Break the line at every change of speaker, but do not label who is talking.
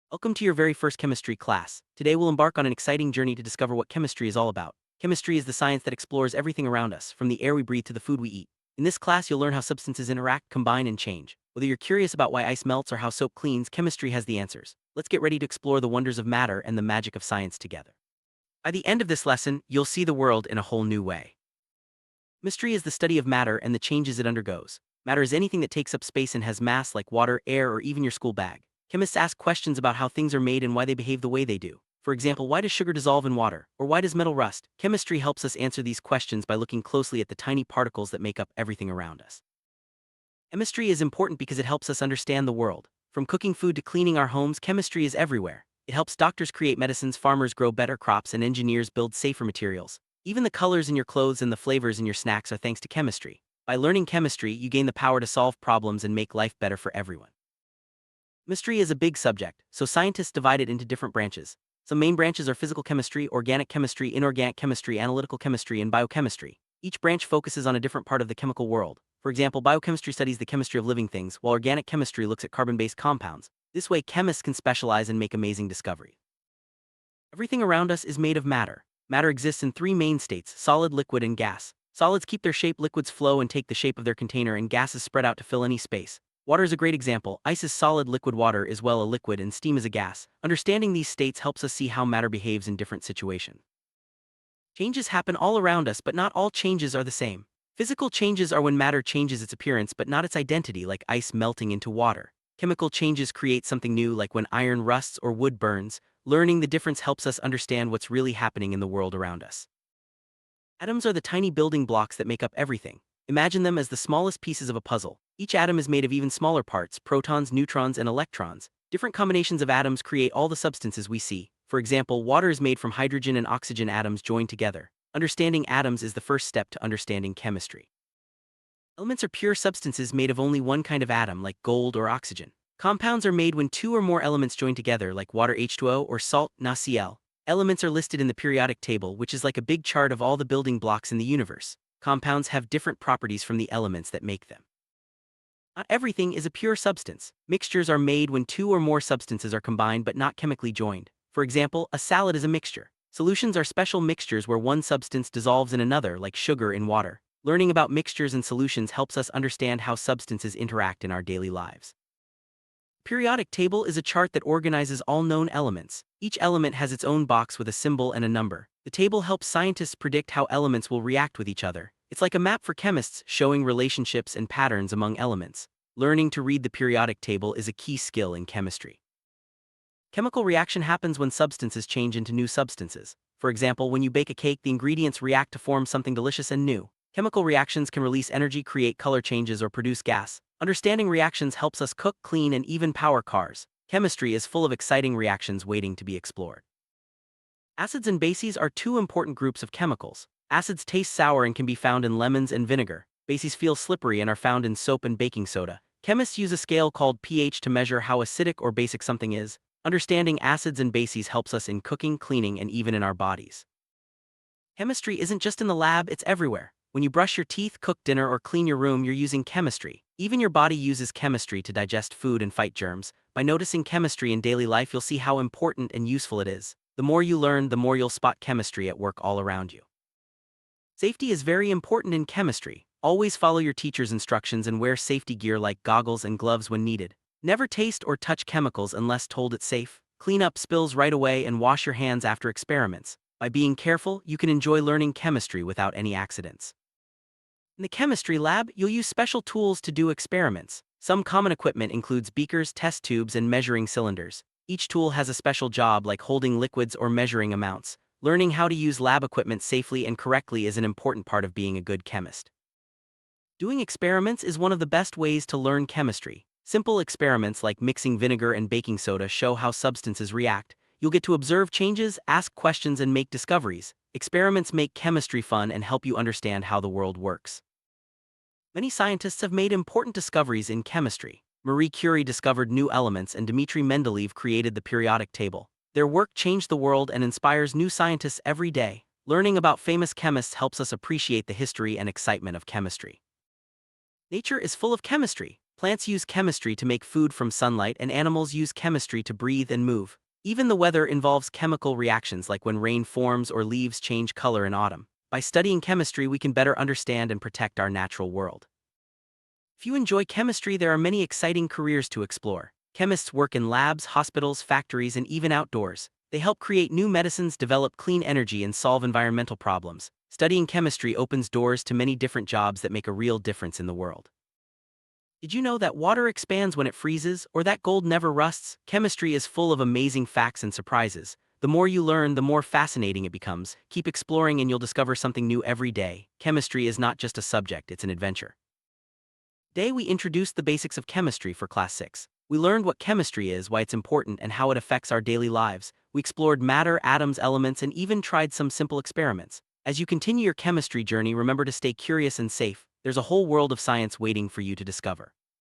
Welcome to your very first chemistry class. Today we'll embark on an exciting journey to discover what chemistry is all about. Chemistry is the science that explores everything around us, from the air we breathe to the food we eat. In this class, you'll learn how substances interact, combine, and change. Whether you're curious about why ice melts or how soap cleans, chemistry has the answers. Let's get ready to explore the wonders of matter and the magic of science together. By the end of this lesson, you'll see the world in a whole new way. Chemistry is the study of matter and the changes it undergoes. Matter is anything that takes up space and has mass, like water, air, or even your school bag. Chemists ask questions about how things are made and why they behave the way they do. For example, why does sugar dissolve in water? Or why does metal rust? Chemistry helps us answer these questions by looking closely at the tiny particles that make up everything around us. Chemistry is important because it helps us understand the world. From cooking food to cleaning our homes, chemistry is everywhere. It helps doctors create medicines, farmers grow better crops, and engineers build safer materials. Even the colors in your clothes and the flavors in your snacks are thanks to chemistry. By learning chemistry, you gain the power to solve problems and make life better for everyone. Chemistry is a big subject, so scientists divide it into different branches. Some main branches are physical chemistry, organic chemistry, inorganic chemistry, analytical chemistry, and biochemistry. Each branch focuses on a different part of the chemical world. For example, biochemistry studies the chemistry of living things, while organic chemistry looks at carbon-based compounds. This way, chemists can specialize and make amazing discoveries. Everything around us is made of matter. Matter exists in three main states: solid, liquid, and gas. Solids keep their shape, liquids flow and take the shape of their container, and gases spread out to fill any space. Water is a great example. Ice is solid, liquid water is a liquid, and steam is a gas. Understanding these states helps us see how matter behaves in different situations. Changes happen all around us, but not all changes are the same. Physical changes are when matter changes its appearance but not its identity, like ice melting into water. Chemical changes create something new, like when iron rusts or wood burns. Learning the difference helps us understand what's really happening in the world around us. Atoms are the tiny building blocks that make up everything. Imagine them as the smallest pieces of a puzzle. Each atom is made of even smaller parts: protons, neutrons, and electrons. Different combinations of atoms create all the substances we see. For example, water is made from hydrogen and oxygen atoms joined together. Understanding atoms is the first step to understanding chemistry. Elements are pure substances made of only one kind of atom, like gold or oxygen. Compounds are made when two or more elements join together, like water H2O or salt NaCl. Elements are listed in the periodic table, which is like a big chart of all the building blocks in the universe. Compounds have different properties from the elements that make them. Not everything is a pure substance. Mixtures are made when two or more substances are combined but not chemically joined. For example, a salad is a mixture. Solutions are special mixtures where one substance dissolves in another, like sugar in water. Learning about mixtures and solutions helps us understand how substances interact in our daily lives. Periodic table is a chart that organizes all known elements. Each element has its own box with a symbol and a number. The table helps scientists predict how elements will react with each other. It's like a map for chemists, showing relationships and patterns among elements. Learning to read the periodic table is a key skill in chemistry. Chemical reaction happens when substances change into new substances. For example, when you bake a cake, the ingredients react to form something delicious and new. Chemical reactions can release energy, create color changes, or produce gas. Understanding reactions helps us cook, clean, and even power cars. Chemistry is full of exciting reactions waiting to be explored. Acids and bases are two important groups of chemicals. Acids taste sour and can be found in lemons and vinegar. Bases feel slippery and are found in soap and baking soda. Chemists use a scale called pH to measure how acidic or basic something is. Understanding acids and bases helps us in cooking, cleaning, and even in our bodies. Chemistry isn't just in the lab, it's everywhere. When you brush your teeth, cook dinner, or clean your room, you're using chemistry. Even your body uses chemistry to digest food and fight germs. By noticing chemistry in daily life, you'll see how important and useful it is. The more you learn, the more you'll spot chemistry at work all around you. Safety is very important in chemistry. Always follow your teacher's instructions and wear safety gear like goggles and gloves when needed. Never taste or touch chemicals unless told it's safe. Clean up spills right away and wash your hands after experiments. By being careful, you can enjoy learning chemistry without any accidents. In the chemistry lab, you'll use special tools to do experiments. Some common equipment includes beakers, test tubes, and measuring cylinders. Each tool has a special job, like holding liquids or measuring amounts. Learning how to use lab equipment safely and correctly is an important part of being a good chemist. Doing experiments is one of the best ways to learn chemistry. Simple experiments like mixing vinegar and baking soda show how substances react. You'll get to observe changes, ask questions, and make discoveries. Experiments make chemistry fun and help you understand how the world works. Many scientists have made important discoveries in chemistry. Marie Curie discovered new elements and Dmitry Mendeleev created the periodic table. Their work changed the world and inspires new scientists every day. Learning about famous chemists helps us appreciate the history and excitement of chemistry. Nature is full of chemistry. Plants use chemistry to make food from sunlight, and animals use chemistry to breathe and move. Even the weather involves chemical reactions, like when rain forms or leaves change color in autumn. By studying chemistry, we can better understand and protect our natural world. If you enjoy chemistry, there are many exciting careers to explore. Chemists work in labs, hospitals, factories, and even outdoors. They help create new medicines, develop clean energy, and solve environmental problems. Studying chemistry opens doors to many different jobs that make a real difference in the world. Did you know that water expands when it freezes, or that gold never rusts? Chemistry is full of amazing facts and surprises. The more you learn, the more fascinating it becomes. Keep exploring and you'll discover something new every day. Chemistry is not just a subject, it's an adventure. Today we introduced the basics of chemistry for Class 6. We learned what chemistry is, why it's important, and how it affects our daily lives. We explored matter, atoms, elements, and even tried some simple experiments. As you continue your chemistry journey, remember to stay curious and safe. There's a whole world of science waiting for you to discover.